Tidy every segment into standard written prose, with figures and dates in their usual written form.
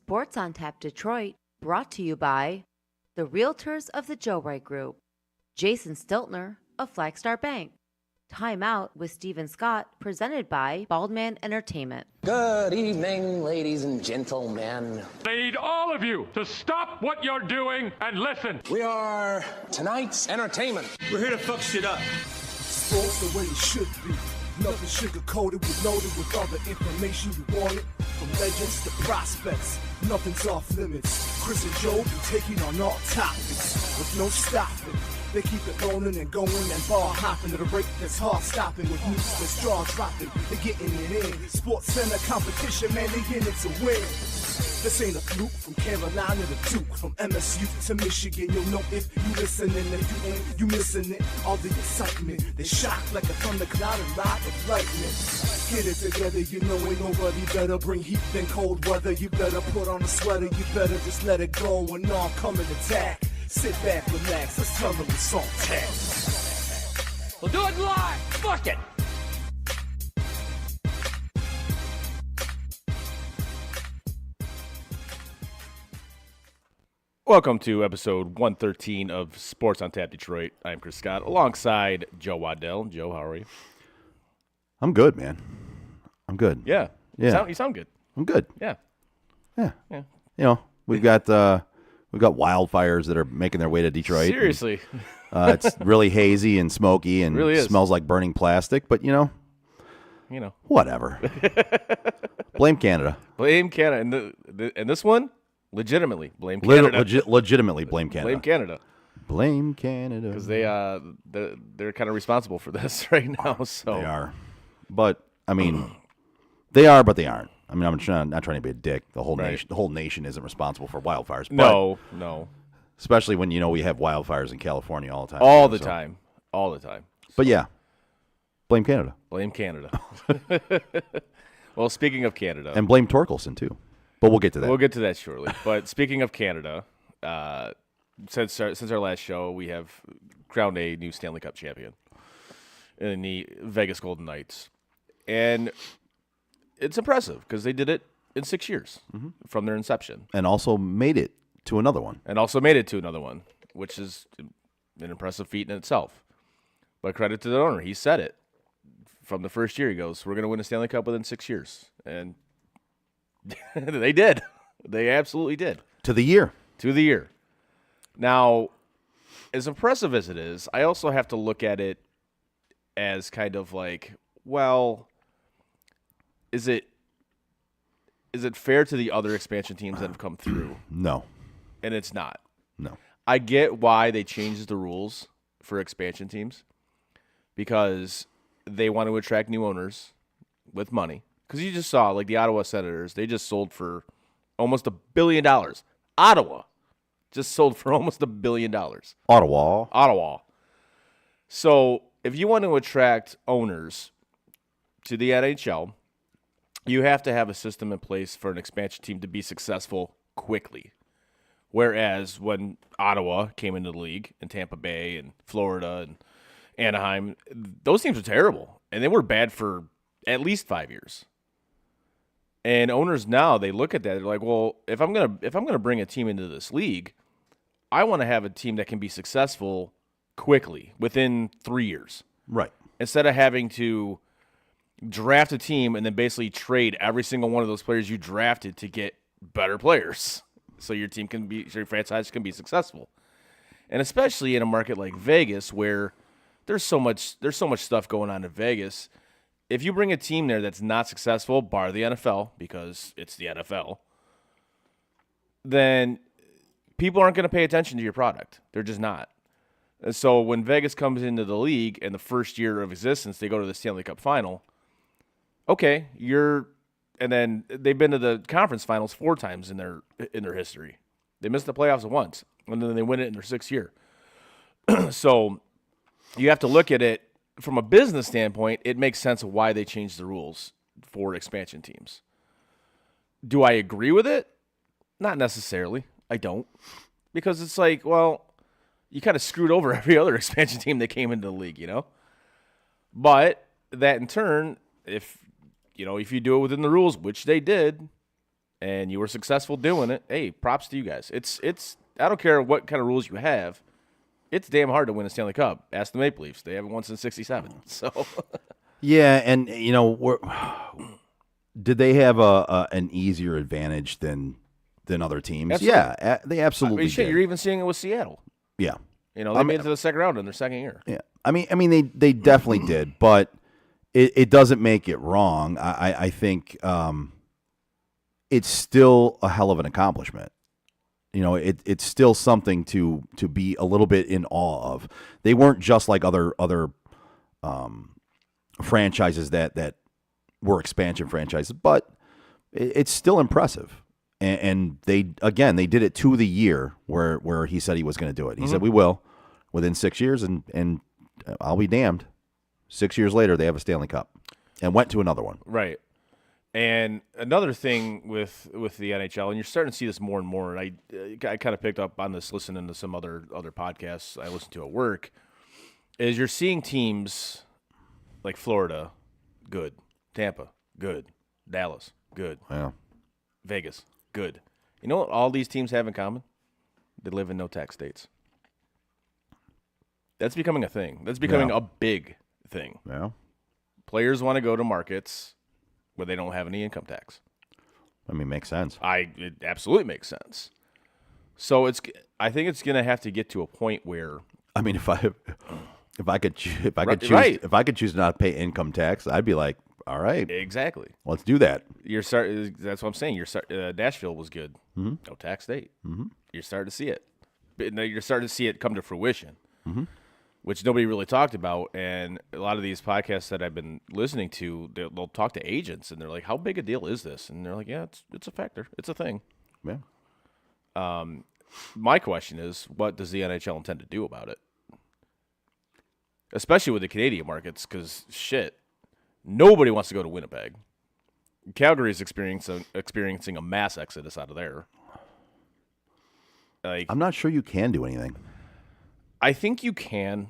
Sports on Tap Detroit, brought to you by the Realtors of the Joe Wright Group, Jason Stiltner of Flagstar Bank, Time Out with Steven Scott, presented by Baldman Entertainment. Good evening, ladies and gentlemen. I need all of you to stop what you're doing and listen. We are tonight's entertainment. We're here to fuck shit up. Sports the way it should be. Nothing sugar-coated, we loaded with all the information you wanted. From legends to prospects, nothing's off limits. Chris and Joe be taking on all topics with no stopping. They keep it rolling and going and ball hopping at a rate that's hard stopping. With news that's jaw dropping, they're getting it in. Sports Center competition, man, they in it to win. This ain't a fluke, from Carolina to Duke, from MSU to Michigan. You'll know if you listening, if you ain't, you missing it. All the excitement, they shock like a thundercloud and ride with lightning. Get it together, you know ain't nobody better. Bring heat than cold weather. You better put on a sweater, you better just let it go and all come and attack. Sit back, relax, let's tell them it's on tap. We'll do it live. Fuck it. Welcome to episode 113 of Sports on Tap Detroit. I'm Chris Scott, alongside Joe Waddell. Joe, how are you? I'm good, man. I'm good. Yeah. Yeah. You sound good. I'm good. Yeah. Yeah. Yeah. You know, we've got wildfires that are making their way to Detroit. Seriously. It's really hazy and smoky and Really is. smells like burning plastic, but you know, whatever. Blame Canada. Blame Canada. And this one, legitimately, blame Canada. Legitimately blame Canada. Blame Canada. Blame Canada. Because they're kind of responsible for this right now. So They are. But, I mean, they are, but they aren't. I mean, I'm not trying to be a dick. The whole nation isn't responsible for wildfires. But No. especially when, you know, we have wildfires in California all the time. All the time. All the time. But, yeah, blame Canada. Blame Canada. Well, speaking of Canada. And blame Torkelson, too. But we'll get to that. We'll get to that shortly. But speaking of Canada, since our last show, we have crowned a new Stanley Cup champion in the Vegas Golden Knights. And it's impressive because they did it in 6 years from their inception. And also made it to another one. Which is an impressive feat in itself. But credit to the owner. He said it from the first year. He goes, we're going to win a Stanley Cup within 6 years. And they did. They absolutely did. To the year. Now, as impressive as it is, I also have to look at it as kind of like, well, is it fair to the other expansion teams that have come through? No. And it's not. No. I get why they changed the rules for expansion teams because they want to attract new owners with money. Because you just saw, like, the Ottawa Senators, they just sold for almost $1 billion. Ottawa just sold for almost $1 billion. Ottawa. So if you want to attract owners to the NHL, you have to have a system in place for an expansion team to be successful quickly. Whereas when Ottawa came into the league, and Tampa Bay, and Florida, and Anaheim, those teams were terrible. And they were bad for at least 5 years. And owners now, they look at that, they're like, well, if I'm gonna bring a team into this league, I want to have a team that can be successful quickly, within 3 years. Right. Instead of having to draft a team and then basically trade every single one of those players you drafted to get better players, so your franchise can be successful. And especially in a market like Vegas, where there's so much stuff going on in Vegas. If you bring a team there that's not successful, bar the NFL, because it's the NFL, then people aren't going to pay attention to your product. They're just not. And so when Vegas comes into the league in the first year of existence, they go to the Stanley Cup final. Okay, and then they've been to the conference finals 4 times in their history. They missed the playoffs once, and then they win it in their 6th year. So you have to look at it from a business standpoint. It makes sense of why they changed the rules for expansion teams. Do I agree with it? Not necessarily. I don't. Because it's like, well, you kind of screwed over every other expansion team that came into the league, you know? But that in turn, if you do it within the rules, which they did, and you were successful doing it. Hey, props to you guys. It's I don't care what kind of rules you have. It's damn hard to win a Stanley Cup. Ask the Maple Leafs. They haven't won since '67. So Yeah, and did they have an easier advantage than other teams? Absolutely. Yeah, they absolutely shit, did. you're even seeing it with Seattle. Yeah. They made it to the second round in their second year. Yeah, I mean, they definitely did, but it doesn't make it wrong. I think it's still a hell of an accomplishment. It's still something to be a little bit in awe of. They weren't just like other franchises that were expansion franchises, but it's still impressive. And they did it to the year where he said he was going to do it. He said we will within 6 years, and I'll be damned. 6 years later, they have a Stanley Cup and went to another one. Right. And another thing with the NHL, and you're starting to see this more and more, and I kind of picked up on this listening to some other podcasts I listen to at work, is you're seeing teams like Florida, good. Tampa, good. Dallas, good. Yeah. Vegas, good. You know what all these teams have in common? They live in no-tax states. That's becoming a thing. That's becoming a big thing. Yeah. Players want to go to markets where they don't have any income tax. I mean, makes sense. It absolutely makes sense. So I think it's going to have to get to a point where, I mean, if I could choose not to pay income tax, I'd be like, all right, exactly. Let's do that. That's what I'm saying. Nashville was good. Mm-hmm. No tax state. Mm-hmm. You're starting to see it. You're starting to see it come to fruition, which nobody really talked about. And a lot of these podcasts that I've been listening to, they'll talk to agents, and they're like, "How big a deal is this?" And they're like, "Yeah, it's a factor. It's a thing." Yeah. My question is, what does the NHL intend to do about it? Especially with the Canadian markets, because nobody wants to go to Winnipeg. Calgary is experiencing a mass exodus out of there. I'm not sure you can do anything. I think you can.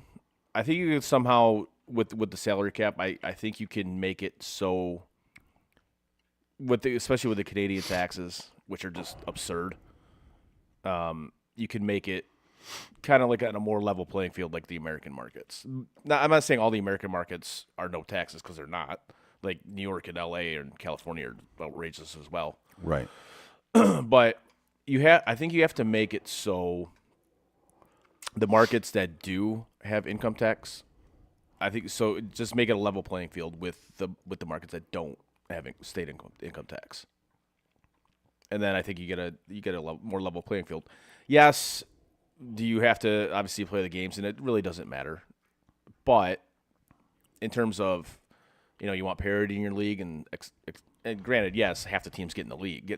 I think you can somehow, with the salary cap, I think you can make it so, especially with the Canadian taxes, which are just absurd, you can make it kind of like on a more level playing field like the American markets. Now, I'm not saying all the American markets are no taxes, because they're not. Like New York and L.A. and California are outrageous as well. Right. But I think you have to make it so the markets that do have income tax, I think so. Just make it a level playing field with the markets that don't have state income tax, and then I think you get a more level playing field. Yes, do you have to obviously play the games, and it really doesn't matter. But in terms of, you want parity in your league, and granted, yes, half the teams get in the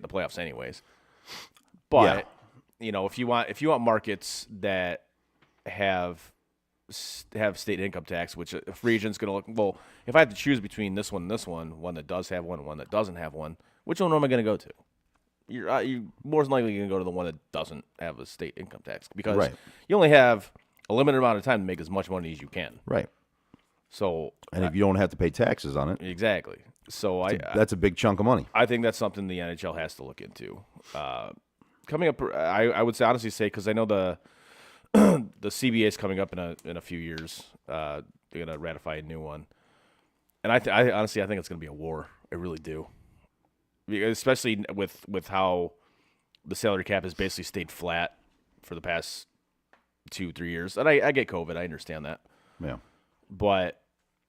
playoffs anyways. But if you want markets that have state income tax, which a free agent's going to look, well, if I have to choose between this one and this one that does have one and one that doesn't have one, which one am I going to go to? You're more than likely going to go to the one that doesn't have a state income tax, because you only have a limited amount of time to make as much money as you can. Right. So, and if you don't have to pay taxes on it, exactly. So that's a big chunk of money. I think that's something the NHL has to look into. Coming up, I would honestly say, because I know the CBA is coming up in a few years. They're going to ratify a new one, and I honestly think it's going to be a war. I really do, especially with how the salary cap has basically stayed flat for the past 2-3 years. And I get COVID, I understand that. Yeah, but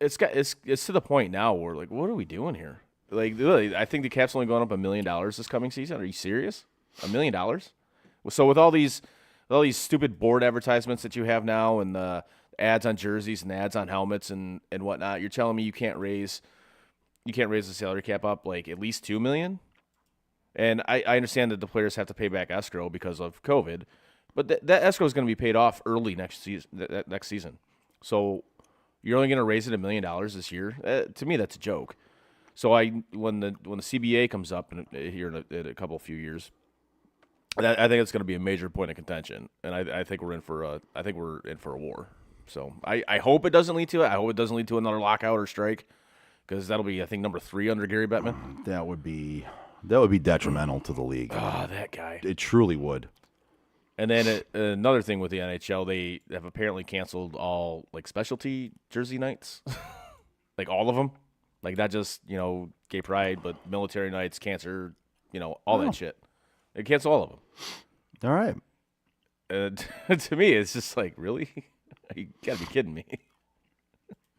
it's to the point now where, like, what are we doing here? Like, really, I think the cap's only going up $1 million this coming season. Are you serious? $1 million? So with all these stupid board advertisements that you have now, and the ads on jerseys and the ads on helmets and whatnot, you're telling me you can't raise the salary cap up like at least $2 million? And I understand that the players have to pay back escrow because of COVID, but that escrow is going to be paid off early next season. So you're only going to raise it $1 million this year? To me, that's a joke. So when the CBA comes up here in a few years, I think it's going to be a major point of contention, and I think we're in for a war. So I hope it doesn't lead to it. I hope it doesn't lead to another lockout or strike, because that'll be, I think, number 3 under Gary Bettman. That would be That would be detrimental to the league. Oh, that guy. It truly would. And then another thing with the NHL, they have apparently canceled all like specialty jersey nights, like all of them, like not just gay pride, but military nights, cancer, all that shit. They cancel all of them. All right. And to me, it's just like, really, you gotta be kidding me.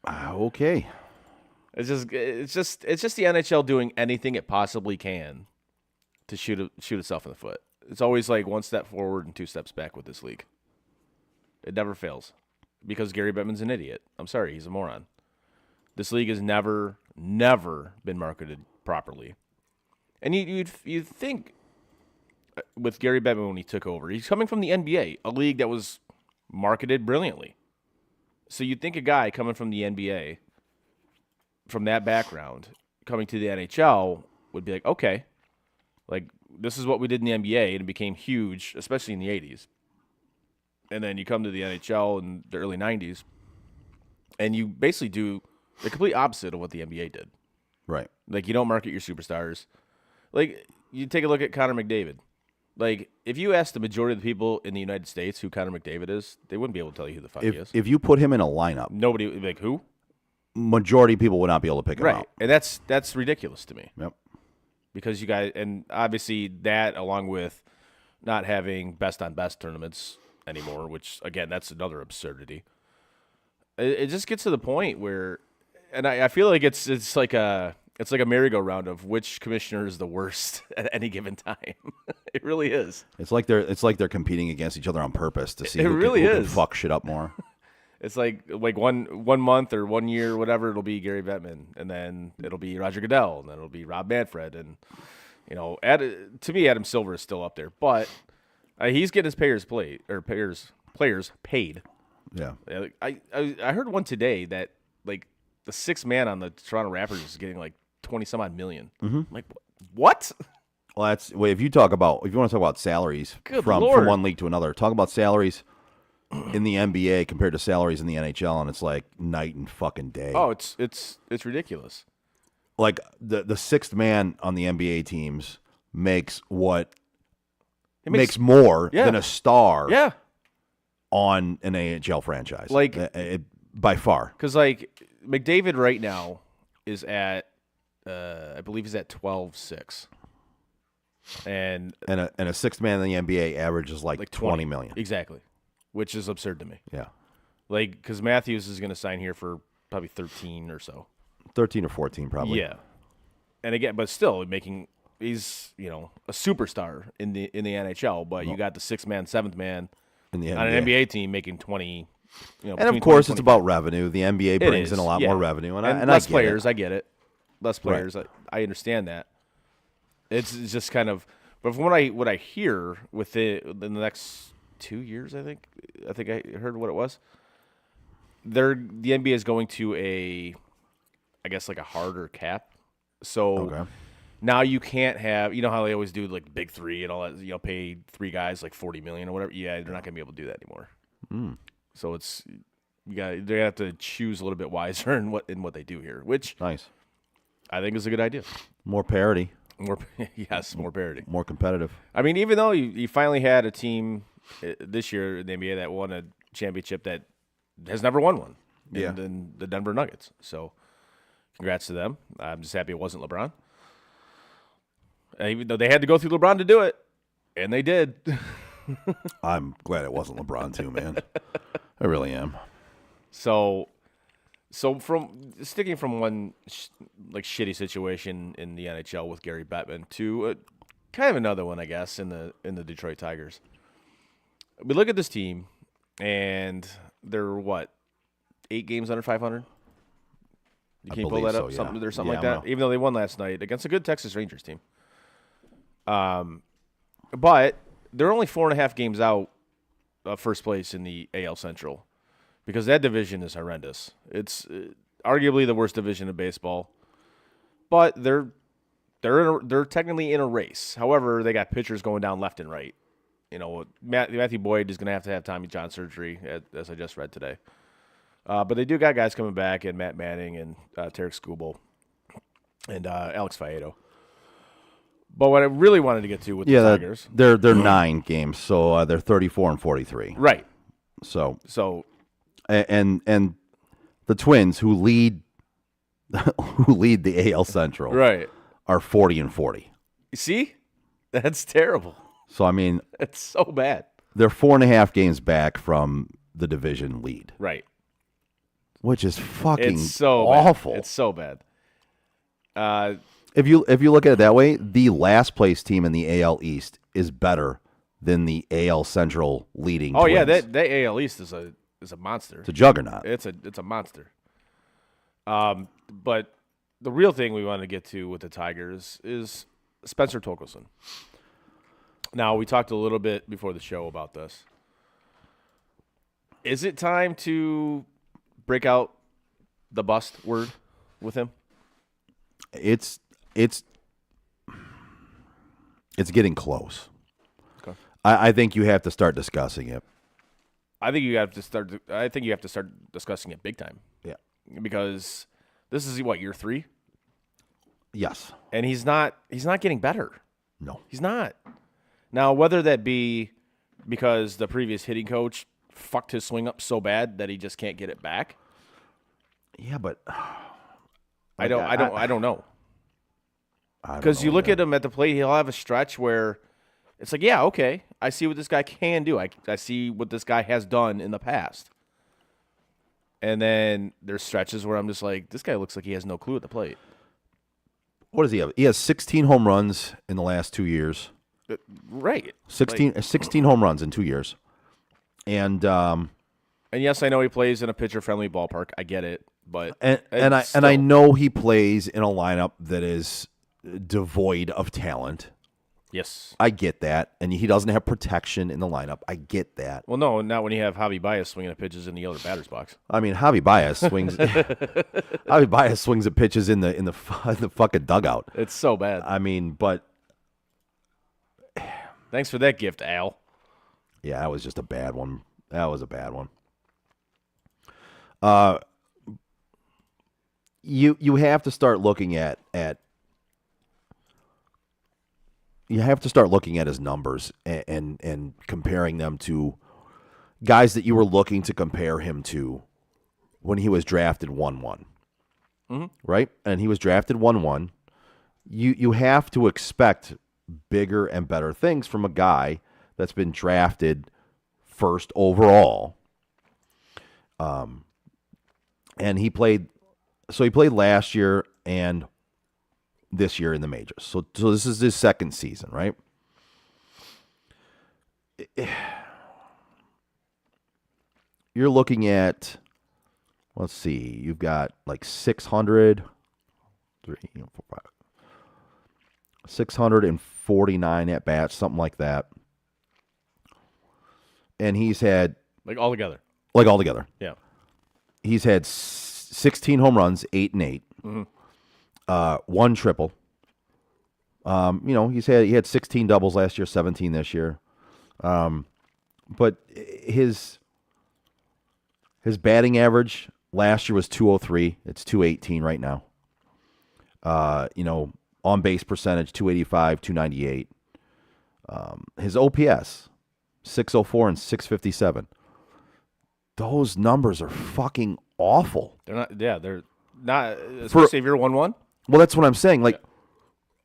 Okay. It's just the NHL doing anything it possibly can to shoot itself in the foot. It's always like one step forward and two steps back with this league. It never fails because Gary Bettman's an idiot. I'm sorry, he's a moron. This league has never been marketed properly. And you'd think with Gary Bettman when he took over, he's coming from the NBA, a league that was marketed brilliantly. So you'd think a guy coming from the NBA, from that background, coming to the NHL would be like, okay, like this is what we did in the NBA, and it became huge, especially in the 80s. And then you come to the NHL in the early 90s, and you basically do the complete opposite of what the NBA did. Right. Like, you don't market your superstars. Like, you take a look at Connor McDavid. Like, if you ask the majority of the people in the United States who Connor McDavid is, they wouldn't be able to tell you who the fuck he is. If you put him in a lineup, Nobody would be like, who? majority of people would not be able to pick him Right. out. And that's ridiculous to me. Yep. Because you guys, and obviously that along with not having best on best tournaments anymore, which again, that's another absurdity. It just gets to the point where, and I feel like it's like a merry-go-round of which commissioner is the worst at any given time. It really is. It's like they're competing against each other on purpose to see It who really can is. fuck shit up more. It's like one month or 1 year, whatever, it'll be Gary Bettman, and then it'll be Roger Goodell, and then it'll be Rob Manfred, and to me, Adam Silver is still up there, but he's getting his players paid. Yeah. I heard one today that like the sixth man on the Toronto Raptors is getting like 20 some odd million. Mm-hmm. Like what? Well, if you want to talk about salaries Good from Lord. one league to another, talk about salaries in the NBA compared to salaries in the NHL, and it's like night and fucking day. Oh, it's ridiculous. Like the sixth man on the NBA teams makes more Yeah. than a star Yeah, on an AHL franchise. Like- by far. because like McDavid right now is at I believe he's at 12.6, and And a sixth man in the NBA averages like 20 million. exactly, which is absurd to me. Yeah. Like because Matthews is going to sign here for probably 13 or so. 13 or 14 probably. Yeah, and again, but still he's a superstar in the NHL. But you got the sixth man, seventh man In the NBA. on an NBA team making 20. And between of course, 20, it's about revenue. The NBA It brings in a is, lot yeah. more revenue, and less I get players. it. I get it. Less players. I understand that. It's just kind of. But from what I hear in the next 2 years, I think I heard what it was. The NBA is going to I guess like a harder cap. So Okay. now you can't have, how they always do like big three and all that, pay three guys like $40 million or whatever. Yeah, they're not going to be able to do that anymore. So they're going to have to choose a little bit wiser in what they do here, which Nice. I think is a good idea. More parity, More parity. more competitive. I mean, even though you finally had a team this year in the NBA that won a championship that has never won one, Yeah. in the Denver Nuggets. So congrats to them. I'm just happy it wasn't LeBron. Even though they had to go through LeBron to do it, and they did. I'm glad it wasn't LeBron too, man. I really am. So from sticking from one shitty situation in the NHL with Gary Bettman to kind of another one, I guess, in the Detroit Tigers. We look at this team, and they're 8 games under 500. Can you pull believe that up? so, yeah. Something Yeah, like I'm that. gonna- Even though they won last night against a good Texas Rangers team. But they're only 4.5 games out of first place in the AL Central, because that division is horrendous. It's arguably the worst division of baseball. But they're technically in a race. However, they got pitchers going down left and right. Matthew Boyd is going to have Tommy John surgery, as I just read today. But they do got guys coming back, and Matt Manning and Tarek Skubal and Alex Faedo. But what I really wanted to get to with the Yeah, Tigers, they're 9 games, so they're 34-43. right? So So and the Twins, who lead the AL Central, right. are 40-40. You see, that's terrible. So I mean, That's so bad. they're 4.5 games back from the division lead, Right. which is fucking It's so awful. Bad. It's so bad. If you look at it that way, the last place team in the AL East is better than the AL Central leading. Oh Twins. yeah, that AL East is a monster. It's a juggernaut. It's a monster. But the real thing we want to get to with the Tigers is Spencer Torkelson. Now, we talked a little bit before the show about this. Is it time to break out the bust word with him? It's getting close. Okay. I think you have to start discussing it. I think you have to start discussing it big time. Yeah. Because this is what, year 3? Yes. And he's not getting better. No. He's not. Now, whether that be because the previous hitting coach fucked his swing up so bad that he just can't get it back, Yeah, but I don't know. I don't Because know you look either. at him at the plate, he'll have a stretch where it's like, yeah, okay, I see what this guy can do. I see what this guy has done in the past. And then there's stretches where I'm just like, this guy looks like he has no clue at the plate. What does he have? He has 16 home runs in the last 2 years. Right. 16 home runs in 2 years. And And yes, I know he plays in a pitcher-friendly ballpark. I get it, but and I know he plays in a lineup that is devoid of talent. yes. I get that, and he doesn't have protection in the lineup. I get that. Well, no, not when you have Javi Baez swinging at pitches in the other batter's box. I mean, Javi Baez swings. Javi Baez swings at pitches in the fucking dugout. It's so bad. I mean, but Thanks for that gift, Al. yeah, that was just a bad one. That was a bad one. You have to start looking at you have to start looking at his numbers and comparing them to guys that you were looking to compare him to when he was drafted 1-1. Right? And he was drafted 1-1. You have to expect bigger and better things from a guy that's been drafted first overall. And he played last year and this year in the majors. So this is his second season, right? You're looking at, let's see, you've got like 649 at bats, something like that. And he's had, Like all together. altogether, Yeah. he's had 16 home runs, 8 and 8, one triple. He had 16 doubles last year, 17 this year. But his batting average last year was 203. It's 218 right now. On base percentage 285, 298. His OPS 604 and 657. Those numbers are fucking awful. They're not. Yeah, they're not. Especially if you're 1-1. Well, that's what I'm saying. Like,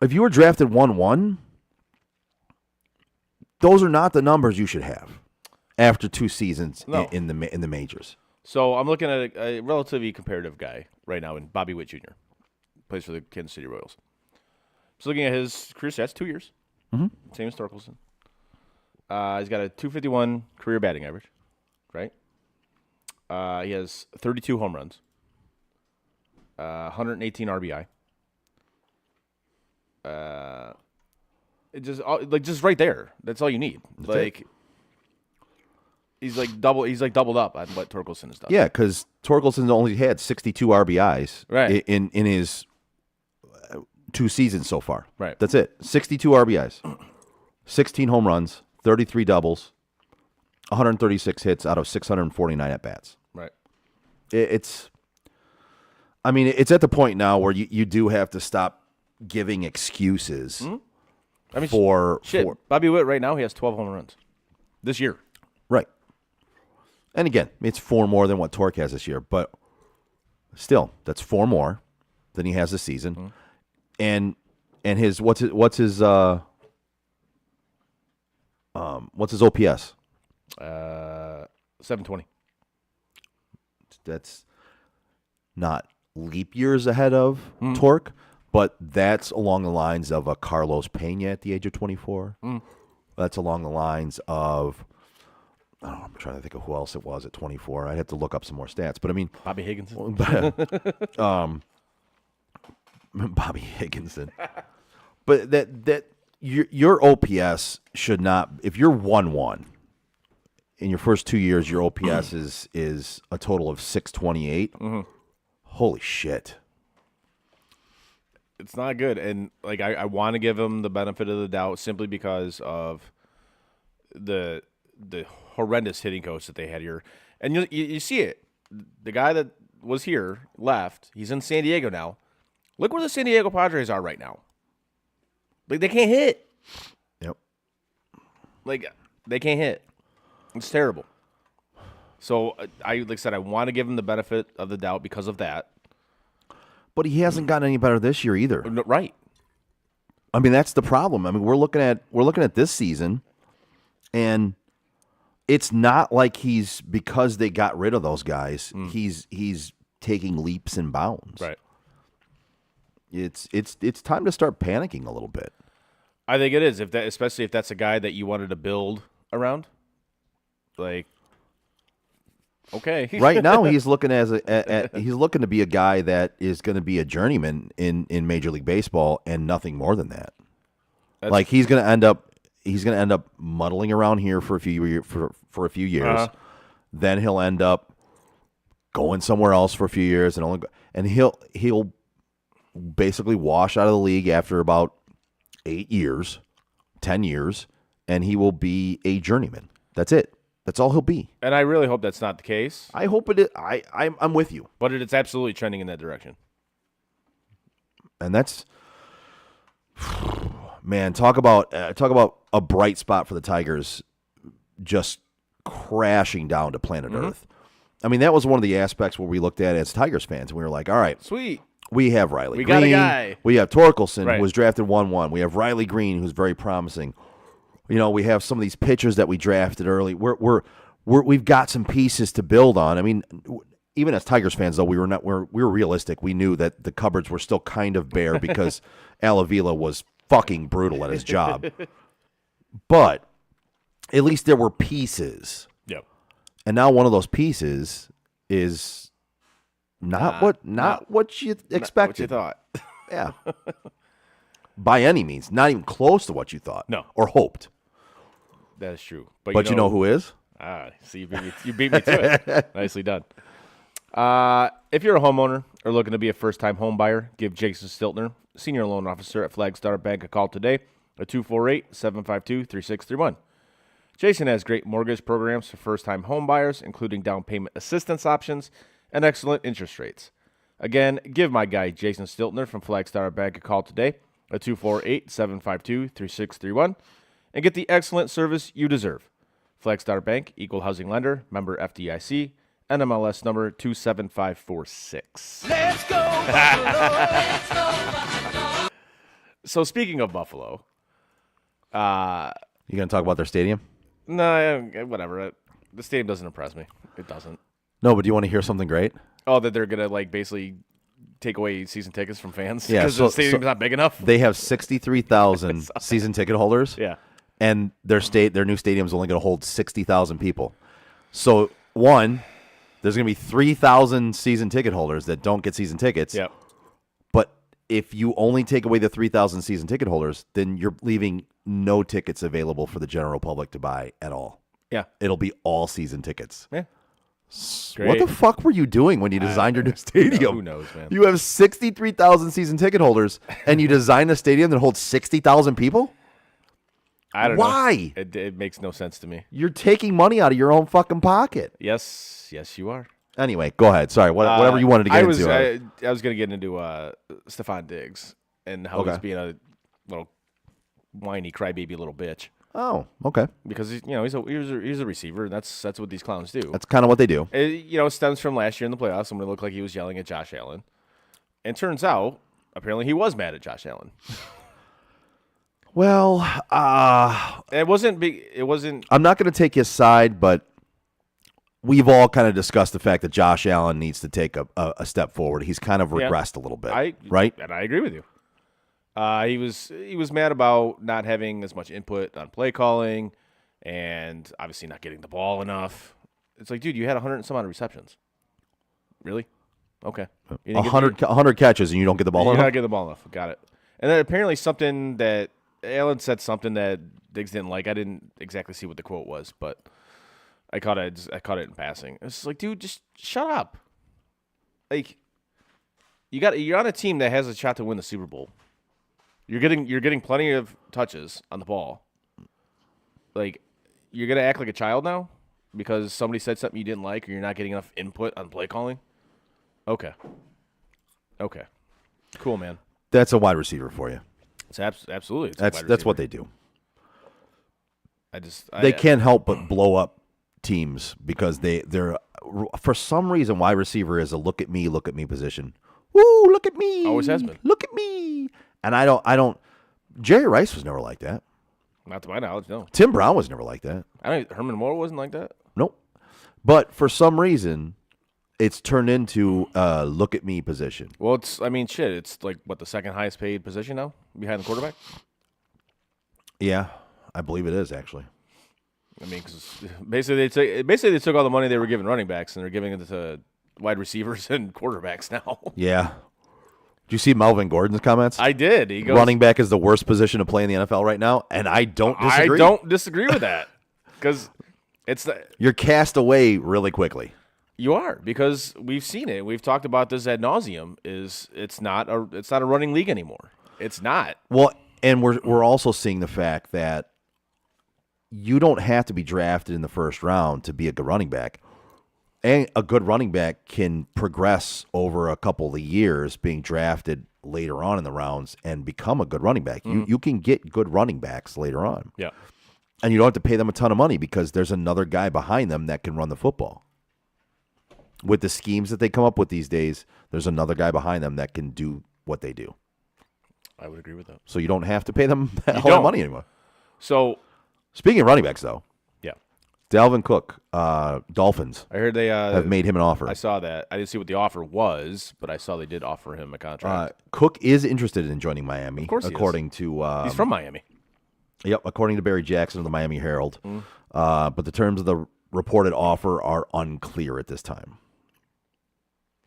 if you were drafted 1-1, those are not the numbers you should have after 2 seasons No. in the majors. So I'm looking at a relatively comparative guy right now in Bobby Witt Jr. Plays for the Kansas City Royals. Just looking at his career stats, 2 years. Same as Torkelson. He's got a 251 career batting average, right? He has 32 home runs, 118 RBI. It just right there. That's all you need. He's doubled up on what Torkelson has done. Yeah, because Torkelson only had 62 RBIs Right. in his 2 seasons so far. Right. That's it. 62 RBIs, 16 home runs, 33 doubles, 136 hits out of 649 at bats. Right. It's at the point now where you do have to stop giving excuses I mean, for Bobby Witt right now, he has 12 home runs this year. right. And again, it's 4 more than what Torque has this year, but still, that's 4 more than he has this season. And his what's his OPS? 720. That's not leap years ahead of Torque, but that's along the lines of a Carlos Pena at the age of 24. That's along the lines of, I don't know, I'm trying to think of who else it was at 24. I'd have to look up some more stats, but I mean, Bobby Higginson. Bobby Higginson. But that your OPS should not, if you're 1-1 in your first 2 years, your OPS is a total of 628. Holy shit. It's not good. And like I want to give him the benefit of the doubt simply because of the horrendous hitting coach that they had here. And you see it. The guy that was here left. He's in San Diego now. Look where the San Diego Padres are right now. Like, they can't hit. Yep. Like, they can't hit. It's terrible. So, like I said, I want to give him the benefit of the doubt because of that. But he hasn't gotten any better this year either. No, right. I mean, that's the problem. I mean, we're looking at this season, and it's not like he's, because they got rid of those guys, he's taking leaps and bounds. Right. It's time to start panicking a little bit. I think it is, especially if that's a guy that you wanted to build around. Like, okay. Right now, he's looking he's looking to be a guy that is going to be a journeyman in Major League Baseball and nothing more than that. Like, he's going to end up muddling around here for a few years. Then he'll end up going somewhere else for a few years, and he'll basically wash out of the league after about 8 years, 10 years, and he will be a journeyman. That's it. That's all he'll be. And I really hope that's not the case. I hope it is. I'm with you. But it's absolutely trending in that direction. And that's, man, talk about a bright spot for the Tigers just crashing down to planet Earth. I mean, that was one of the aspects where we looked at it as Tigers fans, and we were like, all right, sweet. We have Riley We Green. got a guy. We have Torkelson, Right. who was drafted 1-1. We have Riley Green, who's very promising. You know, we have some of these pitchers that we drafted early. We've got some pieces to build on. I mean, even as Tigers fans, though, we were realistic. We knew that the cupboards were still kind of bare because Al Avila was fucking brutal at his job. But at least there were pieces. Yep. And now one of those pieces is not what you expected. What you thought. Yeah. By any means, not even close to what you thought. No. Or hoped. That is true. But you know who is? See, you beat me to it. Nicely done. If you're a homeowner or looking to be a first-time home buyer, give Jason Stiltner, Senior Loan Officer at Flagstar Bank, a call today at 248-752-3631. Jason has great mortgage programs for first-time home buyers, including down payment assistance options and excellent interest rates. Again, give my guy Jason Stiltner from Flagstar Bank a call today at 248-752-3631 and get the excellent service you deserve. Flagstar Bank, Equal Housing Lender, member FDIC, NMLS number 27546. Let's go, Buffalo! Let's go, Buffalo! So speaking of Buffalo, You going to talk about their stadium? no, whatever. The stadium doesn't impress me. It doesn't. No, but do you want to hear something great? Oh, that they're gonna like basically take away season tickets from fans Yeah, because the stadium's not big enough. They have 63,000 season ticket holders. Yeah. And their new stadium's only going to hold 60,000 people. So, one, there's going to be 3,000 season ticket holders that don't get season tickets. Yep. But if you only take away the 3,000 season ticket holders, then you're leaving no tickets available for the general public to buy at all. Yeah. It'll be all season tickets. Yeah. What the fuck were you doing when you designed your new stadium? Who knows, man? You have 63,000 season ticket holders, and you design a stadium that holds 60,000 people? I don't know. Why? It makes no sense to me. You're taking money out of your own fucking pocket. Yes, you are. Anyway, go ahead. Sorry, whatever you wanted to get into. I was going to get into Stephon Diggs and how he's being a little whiny crybaby little bitch. Oh, okay. Because he's a receiver. And that's what these clowns do. That's kind of what they do. It stems from last year in the playoffs when it looked like he was yelling at Josh Allen, and turns out apparently he was mad at Josh Allen. Well, It wasn't big. It wasn't. I'm not going to take his side, but we've all kind of discussed the fact that Josh Allen needs to take a step forward. He's kind of regressed a little bit, right? And I agree with you. He was mad about not having as much input on play calling, and obviously not getting the ball enough. It's like, dude, you had 100 and some odd receptions. Really? Okay. 100 catches and you don't get the ball You're enough? not getting the ball enough. Got it. And then apparently something that Allen said something that Diggs didn't like. I didn't exactly see what the quote was, but I caught it in passing. It's like, dude, just shut up. Like, you're on a team that has a shot to win the Super Bowl. You're getting plenty of touches on the ball. Like, you're gonna act like a child now because somebody said something you didn't like, or you're not getting enough input on play calling. Okay. Cool, man. That's a wide receiver for you. It's absolutely. That's what they do. They can't help but blow up teams because they're for some reason wide receiver is a look at me position. Woo, look at me. Always has been. Look at me. And I don't Jerry Rice was never like that. Not to my knowledge, no. Tim Brown was never like that. Herman Moore wasn't like that. Nope. But for some reason, it's turned into a look at me position. Well, it's like what, the second highest paid position now behind the quarterback? Yeah, I believe it is actually. I mean, cause basically they took all the money they were giving running backs and they're giving it to wide receivers and quarterbacks now. Yeah. Did you see Melvin Gordon's comments? I did. He goes, running back is the worst position to play in the NFL right now, and I don't disagree. I don't disagree with that because you're cast away really quickly. You are, because we've seen it. We've talked about this ad nauseum. It's not a running league anymore. It's not. Well, and we're also seeing the fact that you don't have to be drafted in the first round to be a good running back. And a good running back can progress over a couple of years being drafted later on in the rounds and become a good running back. Mm-hmm. You can get good running backs later on. Yeah. And you don't have to pay them a ton of money because there's another guy behind them that can run the football. With the schemes that they come up with these days, there's another guy behind them that can do what they do. I would agree with that. So you don't have to pay them a whole lot of money anymore. So, speaking of running backs, though. Yeah. Dalvin Cook, Dolphins. I heard they have made him an offer. I saw that. I didn't see what the offer was, but I saw they did offer him a contract. Cook is interested in joining Miami. Of course he according is. to he's from Miami. Yep, according to Barry Jackson of the Miami Herald. But the terms of the reported offer are unclear at this time.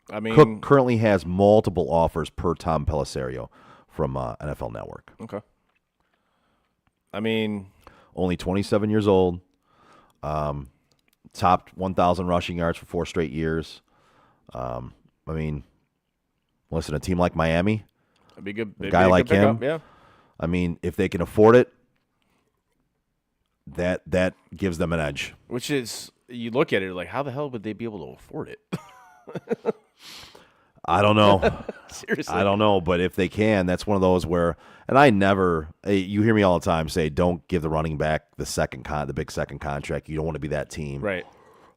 I mean, Cook currently has multiple offers per Tom Pelissero from NFL Network. Okay. I mean, only 27 years old. Topped 1,000 rushing yards for 4 straight years. I mean, listen, a team like Miami, that'd be good. A guy like him, yeah. I mean, if they can afford it, that gives them an edge. Which is, you look at it like, how the hell would they be able to afford it? I don't know. Seriously. I don't know, but if they can, that's one of those where, and I never, you hear me all the time say, don't give the running back the big second contract. You don't want to be that team. Right.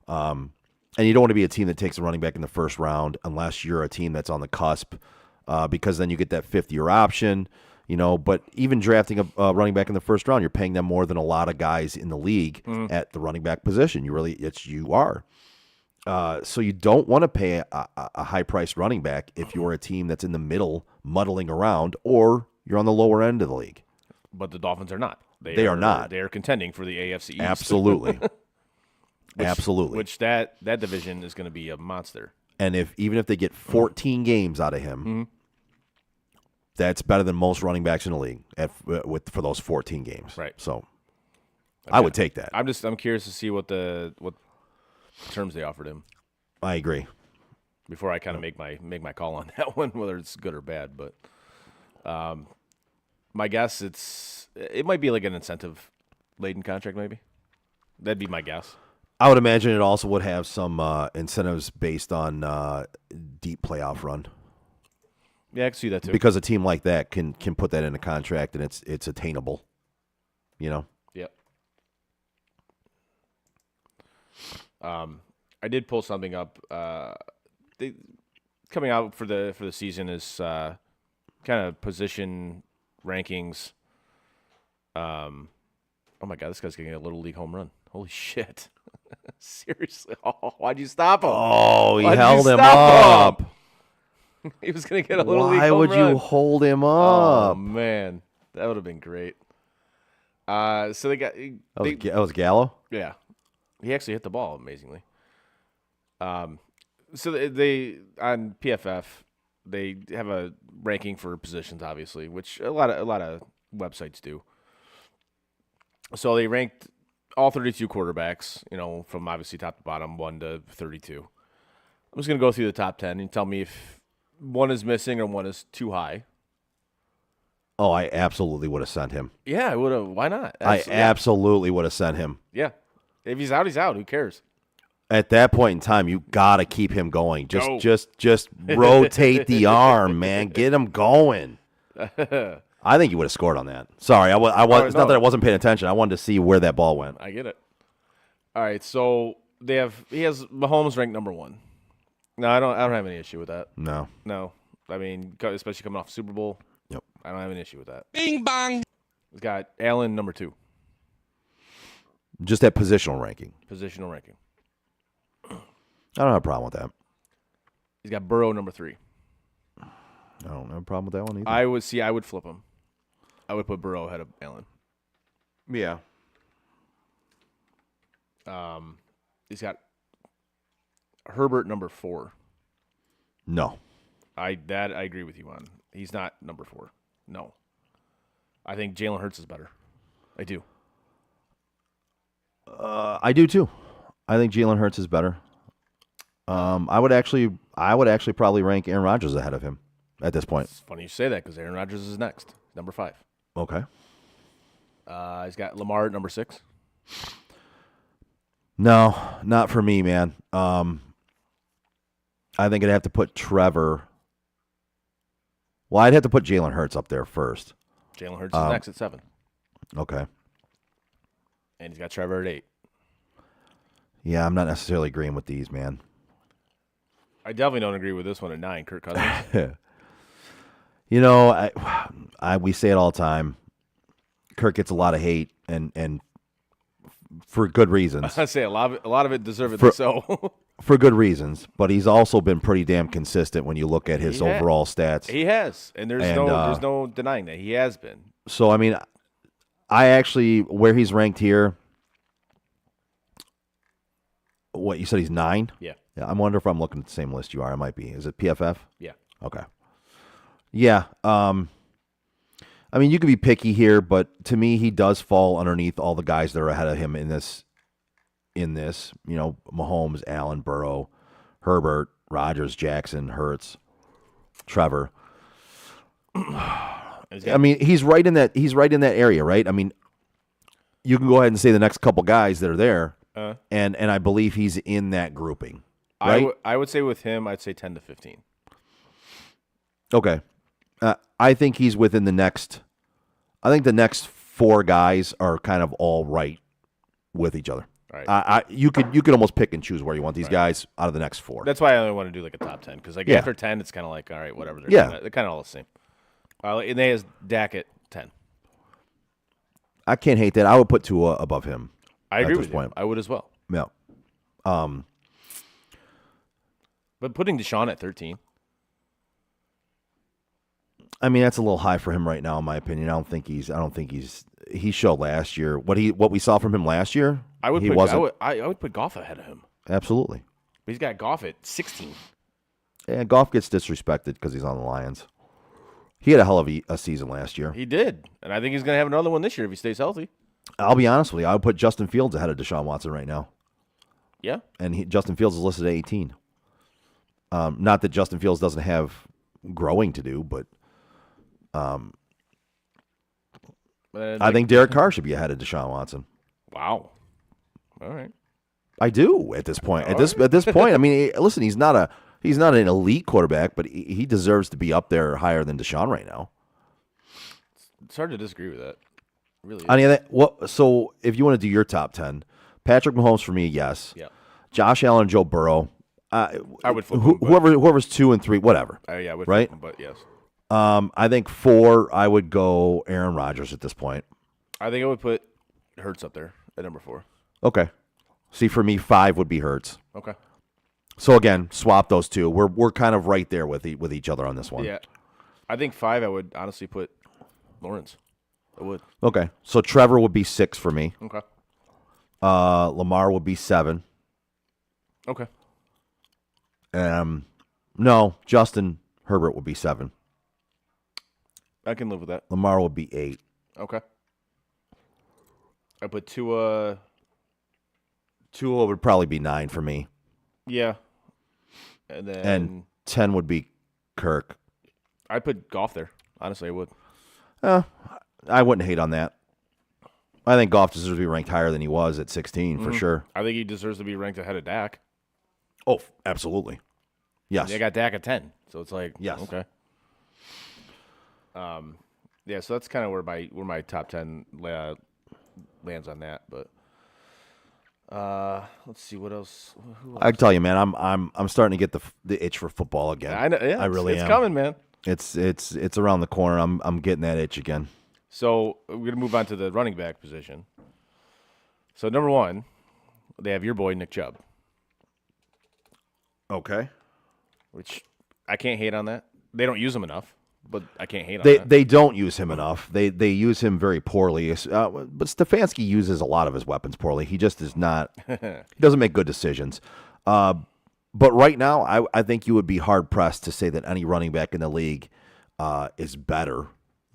And you don't want to be a team that takes a running back in the first round unless you're a team that's on the cusp, because then you get that 5th-year option, but even drafting a running back in the first round, you're paying them more than a lot of guys in the league at the running back position. You are. So you don't want to pay a high-priced running back if you're a team that's in the middle, muddling around, or you're on the lower end of the league. But the Dolphins are not. They are not. They are contending for the AFC East. Absolutely. Absolutely. Which that division is going to be a monster. And even if they get 14 games out of him, that's better than most running backs in the league for those 14 games. Right. So okay. I would take that. I'm curious to see what terms they offered him. I agree. Before I kind of make my call on that one, whether it's good or bad, but my guess it might be like an incentive laden contract, maybe. That'd be my guess. I would imagine it also would have some incentives based on deep playoff run. Yeah, I can see that too. Because a team like that can put that in a contract and it's attainable. You know. Yep. I did pull something up. Coming out for the season is kind of position rankings. Oh my God, this guy's getting a little league home run. Holy shit! Seriously, why'd you stop him? Oh, he Why'd you held him stop up. He was gonna get a little league Why home would run. you hold him Oh up? man, that would have been great. So they got That was Gallo. yeah, he actually hit the ball amazingly. So they on PFF they have a ranking for positions, obviously, which a lot of websites do. So they ranked all 32 quarterbacks, from obviously top to bottom, 1 to 32. I'm just gonna go through the top 10 and tell me if one is missing or one is too high. Oh, I absolutely would have sent him. Yeah, I would have. Why not? I absolutely would have sent him. Yeah. If he's out, he's out. Who cares? At that point in time, you gotta keep him going. Go. Just rotate the arm, man. Get him going. I think you would have scored on that. Sorry, I was. It's not that I wasn't paying attention. I wanted to see where that ball went. I get it. All right, so he has Mahomes ranked number 1. No, I don't have any issue with that. No. I mean, especially coming off Super Bowl. Yep. I don't have an issue with that. Bing bang. He's got Allen number 2, Just that positional ranking. positional ranking. I don't have a problem with that. He's got Burrow number 3. I don't have a problem with that one either. I would flip him. I would put Burrow ahead of Allen. Yeah. He's got Herbert number 4. No. I agree with you on. He's not number 4. No. I think Jalen Hurts is better. I do. I do too. I think Jalen Hurts is better. I would actually probably rank Aaron Rodgers ahead of him at this point. It's funny you say that because Aaron Rodgers is next, number 5. Okay. He's got Lamar at number 6. No, not for me, man. I think I'd have to put Trevor. Well, I'd have to put Jalen Hurts up there first. Jalen Hurts is next at 7. Okay. And he's got Trevor at 8. Yeah, I'm not necessarily agreeing with these, man. I definitely don't agree with this one at 9, Kirk Cousins. We say it all the time. Kirk gets a lot of hate, and for good reasons. I say a lot of it deservedly so. For good reasons, but he's also been pretty damn consistent when you look at his He has. overall stats. He has, and there's no denying that he has been. So, I mean, I actually, where he's ranked here, what, you said he's 9? Yeah. I wonder if I'm looking at the same list you are. I might be. Is it PFF? Yeah. Okay. Yeah. I mean, you could be picky here, but to me, he does fall underneath all the guys that are ahead of him in this, Mahomes, Allen, Burrow, Herbert, Rodgers, Jackson, Hurts, Trevor. I mean, he's right in that area, right? I mean, you can go ahead and say the next couple guys that are there, and I believe he's in that grouping. Right? I would say with him, I'd say 10 to 15. Okay. I think he's within the next. I think the next 4 guys are kind of all right with each other. Right. You could almost pick and choose where you want these guys out of the next 4. That's why I only want to do like a top 10 because Yeah. after 10, it's kind of like all right, whatever. Yeah. They're kind of all the same. And they has Dak at 10. I can't hate that. I would put Tua above him. I agree with you. I would as well. Yeah. But putting Deshaun at 13. I mean, that's a little high for him right now, in my opinion. I don't think he's. He showed last year what we saw from him last year. I would put Goff ahead of him. Absolutely. But he's got Goff at 16. And Goff gets disrespected because he's on the Lions. He had a hell of a season last year. He did, and I think he's going to have another one this year if he stays healthy. I'll be honest with you. I would put Justin Fields ahead of Deshaun Watson right now. Yeah. And Justin Fields is listed at 18. Not that Justin Fields doesn't have growing to do, but I think Derek Carr should be ahead of Deshaun Watson. Wow. All right. I do at this point. At this point, I mean, listen, he's not an elite quarterback, but he deserves to be up there higher than Deshaun right now. It's hard to disagree with that. Really. Any of that? What? So if you want to do your top 10, Patrick Mahomes for me, yes. Yeah. Josh Allen, Joe Burrow. I would flip them, but- Whoever's 2 and 3, whatever. Yeah, I would right? flip them, but yes. I think 4, I would go Aaron Rodgers at this point. I think I would put Hurts up there at number 4. Okay. See, for me, 5 would be Hurts. Okay. So again, swap those two. We're kind of right there with each other on this one. Yeah. I think 5, I would honestly put Lawrence. I would. Okay. So Trevor would be 6 for me. Okay. Lamar would be 7. Okay. No, Justin Herbert would be 7. I can live with that. Lamar would be 8. Okay. I put Tua. Tua would probably be 9 for me. Yeah. And then And 10 would be Kirk. I'd put Goff there. Honestly, I would. I wouldn't hate on that. I think Goff deserves to be ranked higher than he was at 16 for sure. I think he deserves to be ranked ahead of Dak. Oh, absolutely. Yes. They got Dak at 10, so it's like, Yes. okay. Yeah, so that's kind of where my top 10 lands on that. But let's see what else. Who else? I tell you, man, I'm starting to get the itch for football again. I know. Yeah, I really it's am. coming, man. It's around the corner. I'm getting that itch again. So we're gonna move on to the running back position. So number 1, they have your boy Nick Chubb, Okay. which I can't hate on that. They don't use him enough, but I can't hate on They that. they don't use him enough. They use him very poorly. But Stefanski uses a lot of his weapons poorly. He just is not. He doesn't make good decisions. But right now, I think you would be hard pressed to say that any running back in the league is better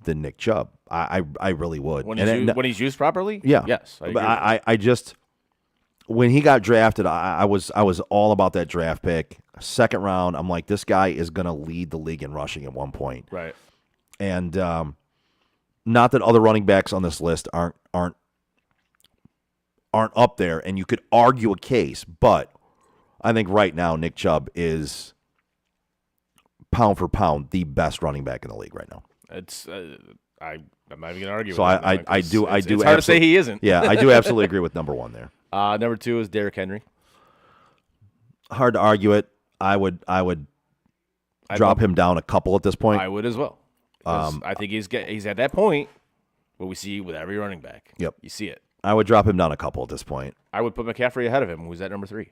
than Nick Chubb. I really would. when And when he's used properly, yeah, yes, I but agree. I just when he got drafted, I was all about that draft pick. Second round, I'm like, this guy is going to lead the league in rushing at one point. Right. And not that other running backs on this list aren't up there, and you could argue a case, but I think right now Nick Chubb is pound for pound the best running back in the league right now. It's I'm not even gonna argue. So with that, I man, 'cause do It's hard to say he isn't. Yeah, I do absolutely agree with number 1 there. Number 2 is Derrick Henry. Hard to argue it. I would I'd drop bump- him down a couple at this point. I would as well. 'Cause I think he's at that point what we see with every running back. Yep. You see it. I would drop him down a couple at this point. I would put McCaffrey ahead of him, who's at number 3.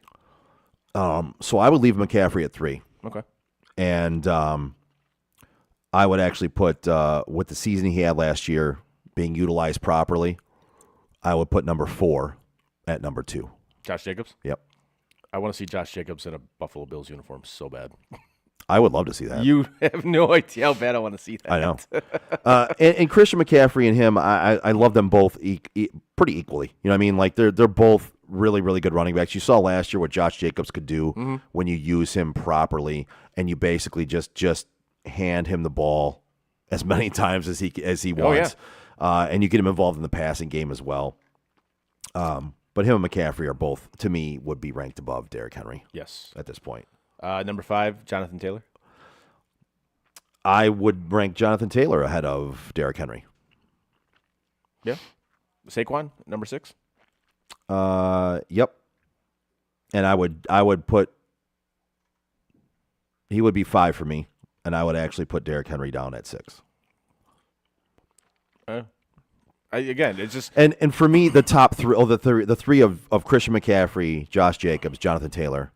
So I would leave McCaffrey at 3. Okay. And I would actually put, with the season he had last year being utilized properly, I would put number 4 at number 2. Josh Jacobs. Yep. I want to see Josh Jacobs in a Buffalo Bills uniform so bad. I would love to see that. You have no idea how bad I want to see that. I know. And Christian McCaffrey and him, I love them both pretty equally. You know what I mean? Like they're both really, really good running backs. You saw last year what Josh Jacobs could do when you use him properly, and you basically just hand him the ball as many times as he wants, and you get him involved in the passing game as well. But him and McCaffrey are both, to me, would be ranked above Derrick Henry Yes. at this point. Number 5, Jonathan Taylor. I would rank Jonathan Taylor ahead of Derrick Henry. Yeah. Saquon, number 6. Yep. And I would put he would be 5 for me, and I would actually put Derrick Henry down at 6. Again, it's just And for me, the top 3, the three of Christian McCaffrey, Josh Jacobs, Jonathan Taylor.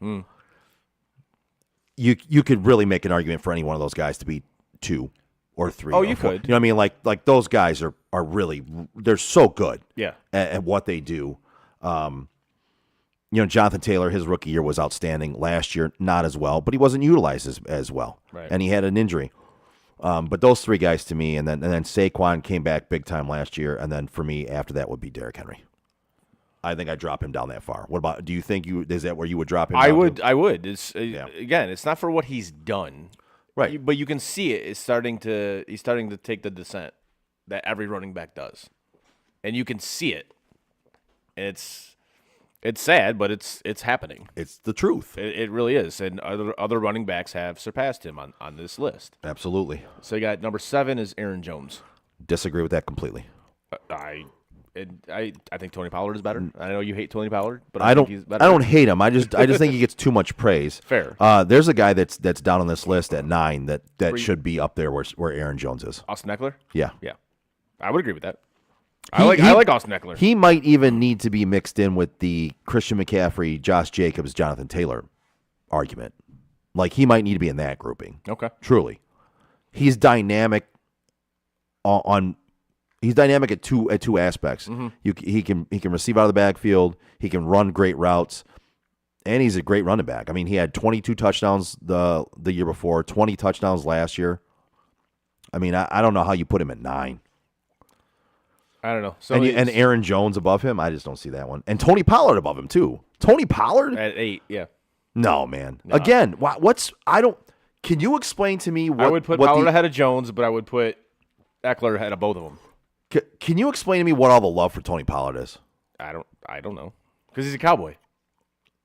You could really make an argument for any one of those guys to be 2 or 3. Oh, or you 4. could. You know what I mean? Like those guys are really, they're so good. Yeah. At what they do. Jonathan Taylor, his rookie year was outstanding. Last year, not as well, but he wasn't utilized as well. Right. And he had an injury. But those 3 guys to me, and then Saquon came back big time last year, and then for me after that would be Derrick Henry. I think I drop him down that far. What about? Do you think is that where you would drop him? I down would. to? I would. It's again, it's not for what he's done, Right. But you can see it. He's starting to take the descent that every running back does, and you can see it. And it's sad, but it's happening. It's the truth. It really is, and other running backs have surpassed him on this list. Absolutely. So you got number 7 is Aaron Jones. Disagree with that completely. I think Tony Pollard is better. I know you hate Tony Pollard, but I think he's better. I don't hate him. I just think he gets too much praise. Fair. There's a guy that's down on this list at 9 that should be up there where Aaron Jones is. Austin Eckler? Yeah. Yeah. I would agree with that. I like Austin Eckler. He might even need to be mixed in with the Christian McCaffrey, Josh Jacobs, Jonathan Taylor argument. Like he might need to be in that grouping. Okay. Truly. He's dynamic he's dynamic at two aspects. Mm-hmm. He can receive out of the backfield, he can run great routes, and he's a great running back. I mean, he had 22 touchdowns the year before, 20 touchdowns last year. I mean, I don't know how you put him at 9. I don't know. So And Aaron Jones above him, I just don't see that one. And Tony Pollard above him too. Tony Pollard? at 8, yeah. No, man. No. Again, can you explain to me what I would put Pollard ahead of Jones, but I would put Eckler ahead of both of them. Can you explain to me what all the love for Tony Pollard is? I don't know. Because he's a Cowboy.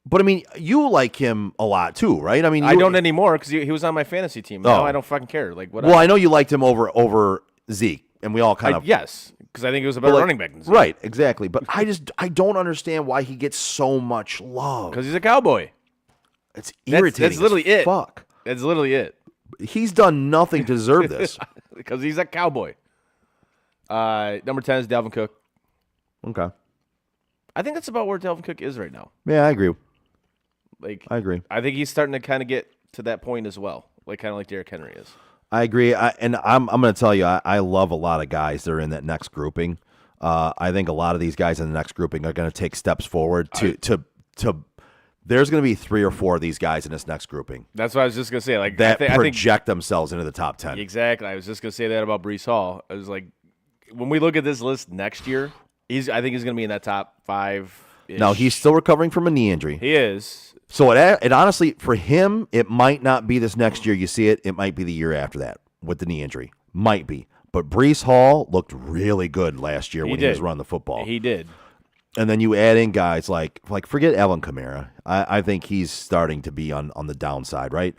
But I mean, you like him a lot too, right? I mean, I don't anymore because he was on my fantasy team. Now I don't fucking care. Like whatever. Well, I know you liked him over Zeke, and we all kind of yes, because I think he was a better running back than Zeke. Right, exactly. But I don't understand why he gets so much love. Because he's a Cowboy. It's irritating. That's literally it. Fuck. That's literally it. He's done nothing to deserve this. Because he's a Cowboy. Number 10 is Dalvin Cook. Okay. I think that's about where Dalvin Cook is right now. Yeah, I agree. I agree. I think he's starting to kind of get to that point as well, kind of like Derrick Henry is. I agree. I'm going to tell you, I love a lot of guys that are in that next grouping. I think a lot of these guys in the next grouping are going to take steps forward to. There's going to be 3 or 4 of these guys in this next grouping. That's what I was just going to say. Like that I think project themselves into the top 10. Exactly. I was just going to say that about Breece Hall. I was like, when we look at this list next year, I think he's going to be in that top 5. Now, he's still recovering from a knee injury. He is. So it honestly, for him, it might not be this next year you see it. It might be the year after that with the knee injury. Might be. But Breece Hall looked really good last year when he was running the football. He did. And then you add in guys like forget Alvin Kamara. I think he's starting to be on the downside, right?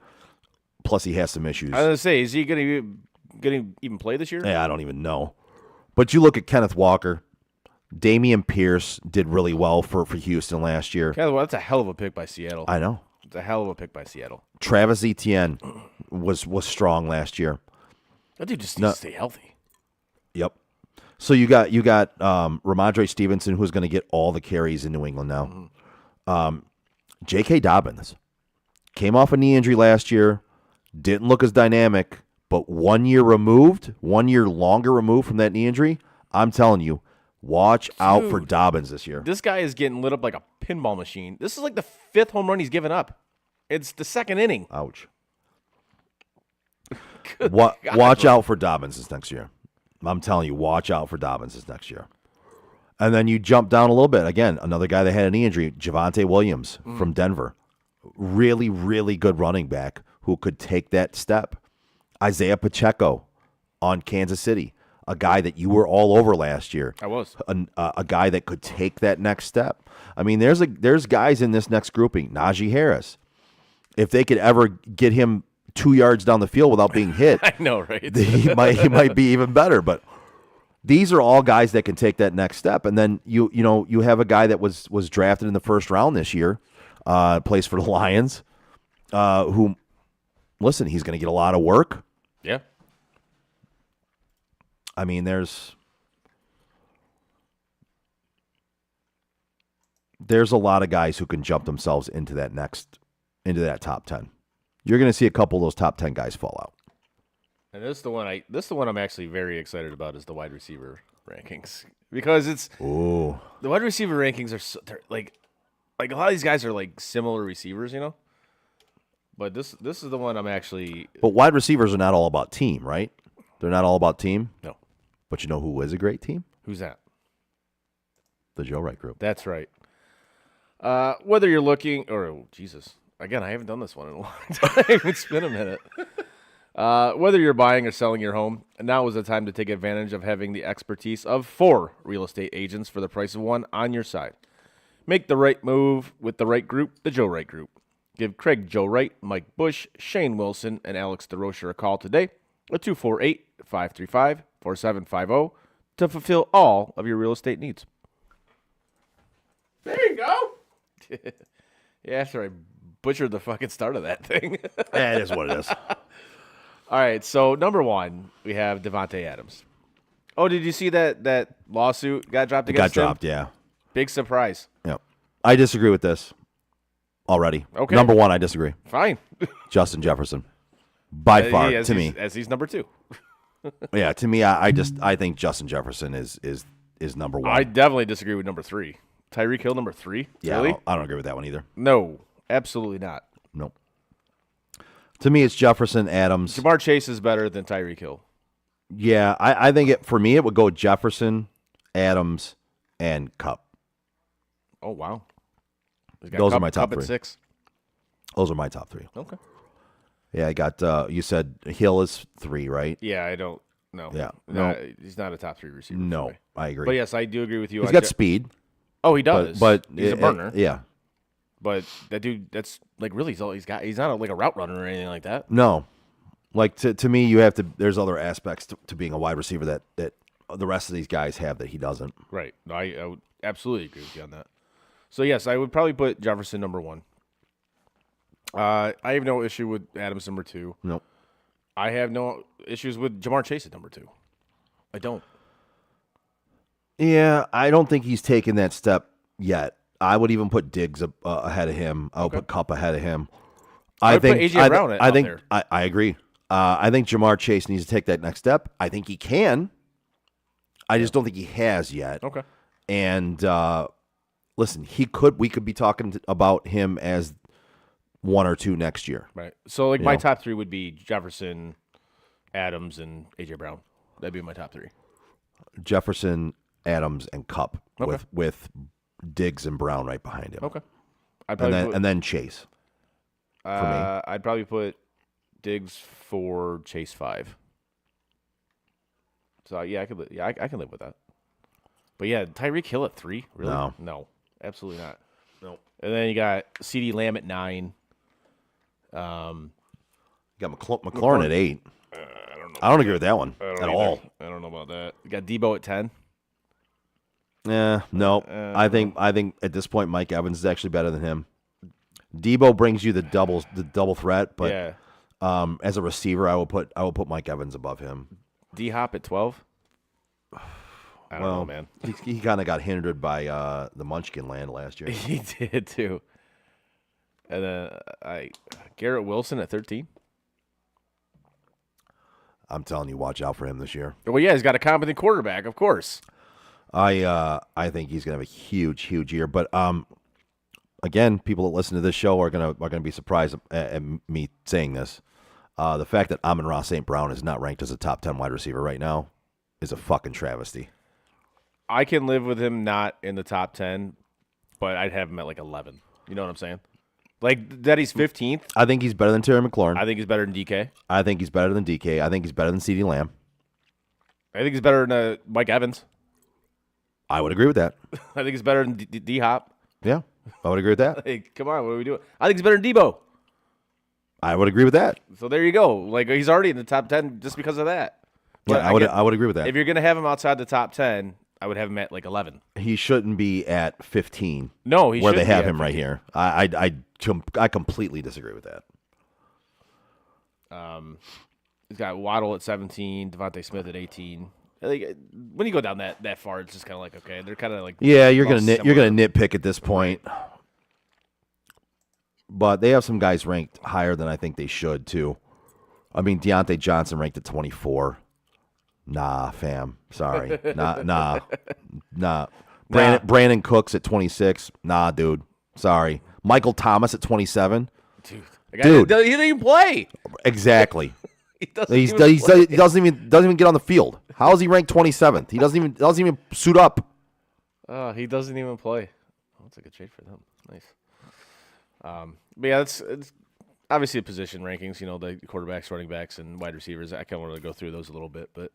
Plus, he has some issues. I was going to say, is he going to even play this year? Yeah, I don't even know. But you look at Kenneth Walker. Damian Pierce did really well for Houston last year. That's a hell of a pick by Seattle. I know. It's a hell of a pick by Seattle. Travis Etienne was strong last year. That dude just needs to stay healthy. Yep. So you got Ramondre Stevenson, who's going to get all the carries in New England now. J.K. Dobbins came off a knee injury last year, didn't look as dynamic, but 1 year longer removed from that knee injury, I'm telling you, watch out for Dobbins this year. This guy is getting lit up like a pinball machine. This is like the 5th home run he's given up. It's the 2nd inning. Ouch. Watch out for Dobbins this next year. I'm telling you, watch out for Dobbins this next year. And then you jump down a little bit. Again, another guy that had a knee injury, Javonte Williams from Denver. Really, really good running back who could take that step. Isaiah Pacheco on Kansas City, a guy that you were all over last year. I was. A guy that could take that next step. I mean, there's guys in this next grouping. Najee Harris. If they could ever get him 2 yards down the field without being hit, I know, right? he might be even better. But these are all guys that can take that next step. And then you have a guy that was drafted in the first round this year, plays for the Lions, who, listen, he's going to get a lot of work. Yeah. I mean, there's a lot of guys who can jump themselves into that top 10. You're going to see a couple of those top 10 guys fall out. And this is the one I'm actually very excited about is the wide receiver rankings because the wide receiver rankings are they're like a lot of these guys are like similar receivers, But this is the one I'm actually. But wide receivers are not all about team, right? They're not all about team. No. But you know who is a great team? Who's that? The Joe Wright Group. That's right. Whether you're looking, Jesus, again, I haven't done this one in a long time. It's been a minute. Whether you're buying or selling your home, now is the time to take advantage of having the expertise of 4 real estate agents for the price of 1 on your side. Make the right move with the right group, the Joe Wright Group. Give Craig Joe Wright, Mike Bush, Shane Wilson, and Alex DeRocher a call today at 248-535-4750. to fulfill all of your real estate needs. There you go. Yeah, after I butchered the fucking start of that thing. Yeah, it is what it is. All right, so number 1, we have Devontae Adams. Oh, did you see that lawsuit got dropped It got against him? dropped, yeah. Big surprise. Yep. I disagree with this already. Okay. Number 1, I disagree. Fine. Justin Jefferson. By far, As to he's- me. As he's number 2. Yeah, to me, I think Justin Jefferson is number 1. I definitely disagree with number 3. Tyreek Hill, number 3? yeah, Really? I don't agree with that one either. No, absolutely not. Nope. To me, it's Jefferson, Adams. Jamar Chase is better than Tyreek Hill. Yeah, I think for me, it would go Jefferson, Adams, and Cup. Oh, wow. He's got Those are Kupp- my top Kupp at 3. 6. Those are my top 3. Okay. Yeah, I got, you said Hill is 3, right? Yeah, I don't know. Yeah, No, no. he's not a top 3 receiver. for No, me. I agree. But yes, I do agree with you. He's on got Je- speed, Oh, he does. but he's a burner. Yeah. But that dude, that's like really all he's got. He's not like a route runner or anything like that. No. Like, to me, you have to, there's other aspects to being a wide receiver that the rest of these guys have that he doesn't. Right. No, I would absolutely agree with you on that. So yes, I would probably put Jefferson number 1. I have no issue with Adams number 2. Nope. I have no issues with Jamar Chase at number 2. I don't. Yeah, I don't think he's taken that step yet. I would even put Diggs ahead of him. I would put Kupp ahead of him. I would put A.J. Brown I out think there. I agree. I think Jamar Chase needs to take that next step. I think he can. I just don't think he has yet. Okay. And listen, we could be talking about him as 1 or 2 next year. Right. So like my know. top 3 would be Jefferson, Adams, and A.J. Brown. That'd be my top 3. Jefferson, Adams, and Kupp Okay. with Diggs and Brown right behind him. Okay. I'd And probably then Chase. put, for me. I'd probably put Diggs 4, Chase 5. So yeah, I can live with that. But yeah, Tyreek Hill at 3, really? No, absolutely not. No. And then you got CeeDee Lamb at 9. You got McLaurin at 8. I don't agree with that one at all. I don't know about that. You got Debo at 10. Yeah, no. I think at this point Mike Evans is actually better than him. Debo brings you the double threat, but Yeah. as a receiver, I will put Mike Evans above him. D Hop at 12. I don't know, man. He kind of got hindered by the Munchkin land last year. He did too. And then Garrett Wilson at 13. I'm telling you, watch out for him this year. Well, yeah, he's got a competent quarterback, of course. I think he's gonna have a huge year. But again, people that listen to this show are gonna be surprised at me saying this. The fact that Amon-Ra St. Brown is not ranked as a top 10 wide receiver right now is a fucking travesty. I can live with him not in the top 10, but I'd have him at like 11. You know what I'm saying? Like that he's 15th. I think he's better than Terry McLaurin. I think he's better than DK. I think he's better than DK. I think he's better than CeeDee Lamb. I think he's better than Mike Evans. I would agree with that. I think he's better than D Hop. Yeah, I would agree with that. Hey, come on, what are we doing? I think he's better than Debo. I would agree with that. So there you go. Like he's already in the top 10 just because of that. Yeah, But I would agree with that. If you're gonna have him outside the top 10, I would have him at like 11. He shouldn't be at 15. No, he where they shouldn't be have at him right 15. here. I completely disagree with that. He's got Waddle at 17, Devontae Smith at 18. Like, when you go down that far, it's just kind of like okay, they're kind of like Yeah, you're all gonna similar. nitpick at this point, but they have some guys ranked higher than I think they should too. I mean, Deontay Johnson ranked at 24. Nah, fam. Sorry. Nah. Brandon Cooks at 26. Nah, dude. Sorry. Michael Thomas at 27. Dude, Dude. he didn't even play. Exactly. He doesn't He even doesn't even get on the field. How is he ranked 27th? He doesn't even suit up. He doesn't even play. Oh, that's a good trade for them. Nice. But yeah, it's obviously a position rankings. You know, the quarterbacks, running backs, and wide receivers. I kind of want to go through those a little bit, but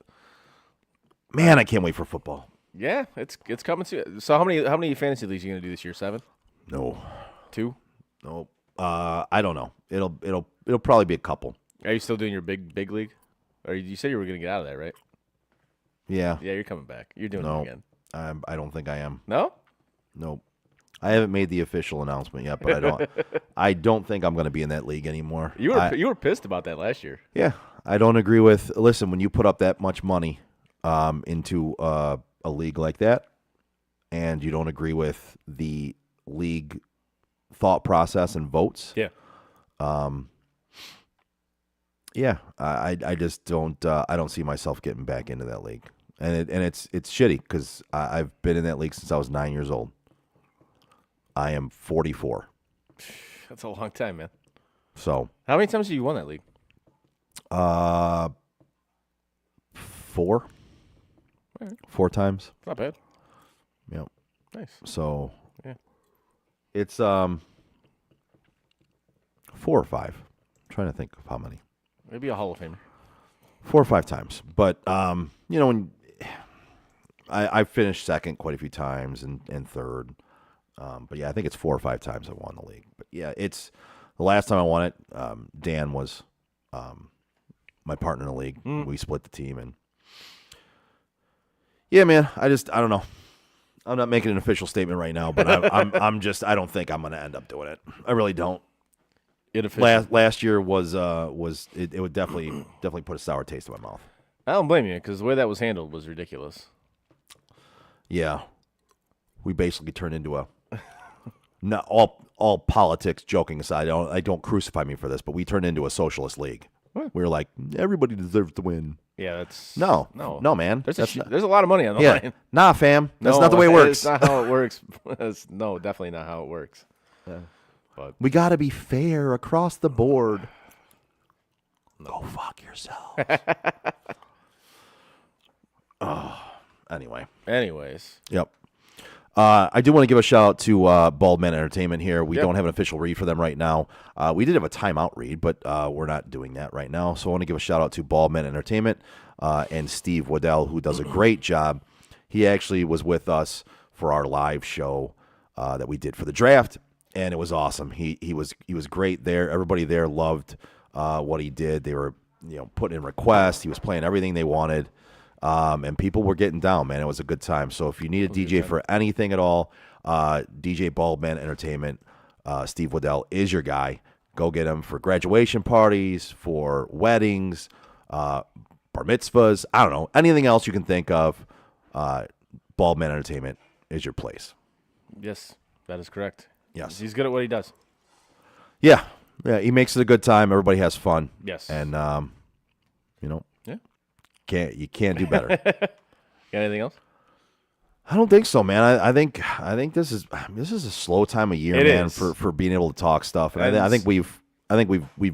Man, I can't wait for football. yeah, it's coming soon. So how many fantasy leagues are you gonna do this year? 7? No. 2? No. I don't know. It'll probably be a couple. Are you still doing your big league? Or you said you were gonna get out of that, right? Yeah. Yeah, you're coming back. You're doing No. it again. I don't think I am. No? Nope. I haven't made the official announcement yet, but I don't think I'm going to be in that league anymore. You were pissed about that last year. Yeah, I don't agree with. Listen, when you put up that much money into a league like that, and you don't agree with the league thought process and votes, Yeah. yeah, I just don't. I don't see myself getting back into that league, and it's shitty because I've been in that league since I was 9 years old. I am 44, That's a long time, man. so How many times have you won that league? 4 times. Not bad. Yep. Nice. So Yeah. it's 4 or 5. I'm trying to think of how many. Maybe a Hall of Famer. 4 or 5 times. But when I finished second quite a few times and third. But yeah, I think it's 4 or 5 times I won the league. But yeah, it's the last time I won it. Dan was my partner in the league. We split the team, and yeah, man, I don't know. I'm not making an official statement right now, but I'm just I don't think I'm going to end up doing it. I really don't. Last year was it would definitely put a sour taste in my mouth. I don't blame you because the way that was handled was ridiculous. Yeah, we basically turned into a not all politics. Joking aside, I don't crucify me for this, but we turned into a socialist league. What? We were like, everybody deserves to win. Yeah, that's No, There's man. there's a lot of money on the Yeah, line. nah, fam. That's No, not the way it works. That's not how it works. No, definitely not how it works. But We got to be fair across the board. Go fuck yourself. Anyway. anyways, Yep. I do want to give a shout out to Bald Man Entertainment here. We Yep. don't have an official read for them right now. We did have a timeout read, but we're not doing that right now. So I want to give a shout out to Bald Man Entertainment and Steve Waddell, who does a great job. He actually was with us for our live show that we did for the draft, and it was awesome. He was great there. Everybody there loved what he did. They were putting in requests. He was playing everything they wanted. And people were getting down, man. It was a good time. So if you need a DJ for anything at all, DJ Baldman Entertainment, Steve Waddell is your guy. Go get him for graduation parties, for weddings, bar mitzvahs. I don't know. Anything else you can think of, Baldman Entertainment is your place. yes, that is correct. Yes. He's good at what he does. Yeah. Yeah. He makes it a good time. Everybody has fun. Yes. And, Yeah. you can't do better. Got anything else? I don't think so, man. I think this is a slow time of year, It man, is. for being able to talk stuff. And I think we've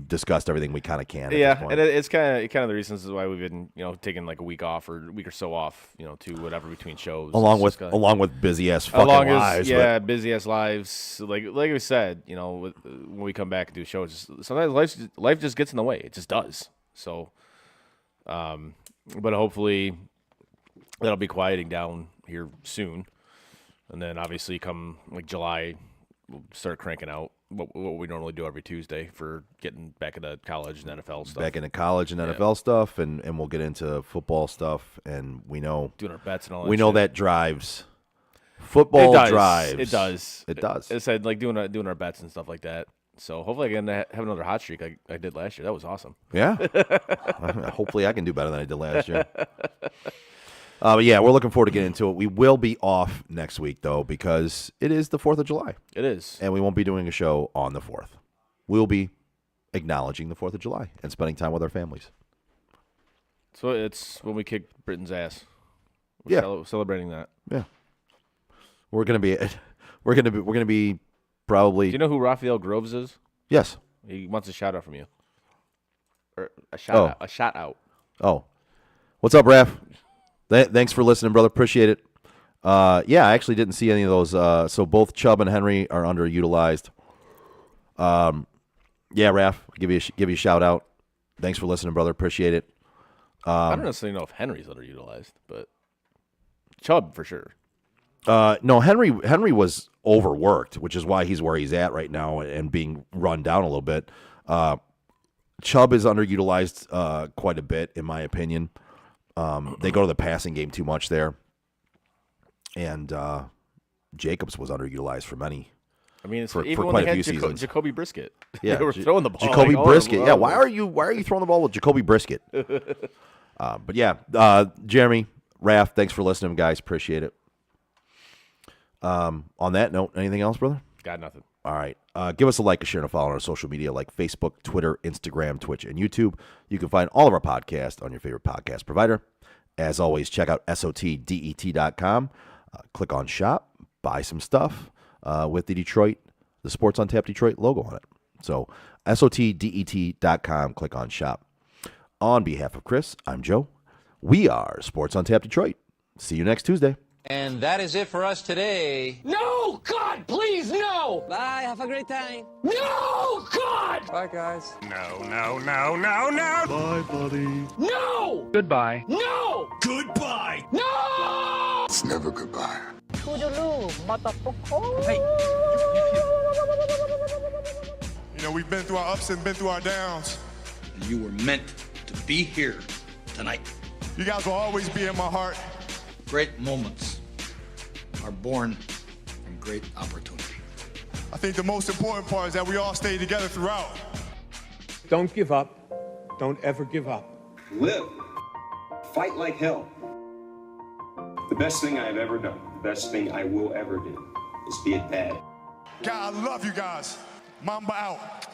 discussed everything we kind of can. At this Yeah, point. and it's kind of the reasons why we've been taking like a week off or a week or so off, to whatever between shows. along It's with just busy ass fucking along lives. as busy as lives. Like we said, when we come back and do shows, sometimes life just gets in the way. It just does. So, but hopefully that'll be quieting down here soon, and then obviously come like July, we'll start cranking out what we normally do every Tuesday for getting back into college and NFL stuff. back into college and NFL stuff, and we'll get into football stuff. And we know doing our bets and all that. we know shit. that drives football. It does. Drives. It does. It does. It said like doing our bets and stuff like that. So hopefully I can have another hot streak like I did last year. That was awesome. Yeah. Hopefully I can do better than I did last year. But yeah, we're looking forward to getting into it. We will be off next week, though, because it is the 4th of July. It is. And we won't be doing a show on the 4th. We'll be acknowledging the 4th of July and spending time with our families. So it's when we kick Britain's ass. Yeah. Celebrating that. Yeah. We're gonna be probably. Do you know who Raphael Groves is? Yes. He wants a shout out from you. Or a shout out. A shout out. Oh. What's up, Raph? Thanks for listening, brother. Appreciate it. Yeah, I actually didn't see any of those. So both Chubb and Henry are underutilized. Yeah, Raph, give you a shout out. Thanks for listening, brother. Appreciate it. I don't necessarily know if Henry's underutilized, but Chubb for sure. No, Henry was overworked, which is why he's where he's at right now and being run down a little bit. Chubb is underutilized quite a bit, in my opinion. They go to the passing game too much there. And Jacobs was underutilized for many. I mean, it's for even when quite they a had few seasons. Jacoby Brisket. Yeah, they were throwing the ball. Jacoby like, Brisket. oh, Yeah, why are you throwing the ball with Jacoby Brisket? But yeah, Jeremy, Raph, thanks for listening, guys. Appreciate it. On that note, anything else, brother? Got nothing. All right. Give us a like, a share, and a follow on our social media like Facebook, Twitter, Instagram, Twitch, and YouTube. You can find all of our podcasts on your favorite podcast provider. As always, check out SOTDET.com. Click on shop, buy some stuff with the Sports on Tap Detroit logo on it. So SOTDET.com, click on shop. On behalf of Chris, I'm Joe. We are Sports on Tap Detroit. See you next Tuesday. And that is it for us today. No! God, please, no! Bye. Have a great time. No! God! Bye, guys. No, no, no, no, no. Bye, buddy. No! Goodbye. No! Goodbye. No! It's never goodbye. You know, we've been through our ups and been through our downs. And you were meant to be here tonight. You guys will always be in my heart. Great moments are born from great opportunity. I think the most important part is that we all stay together throughout. Don't give up. Don't ever give up. Live. Fight like hell. The best thing I have ever done, the best thing I will ever do, is be a dad. God, I love you guys. Mamba out.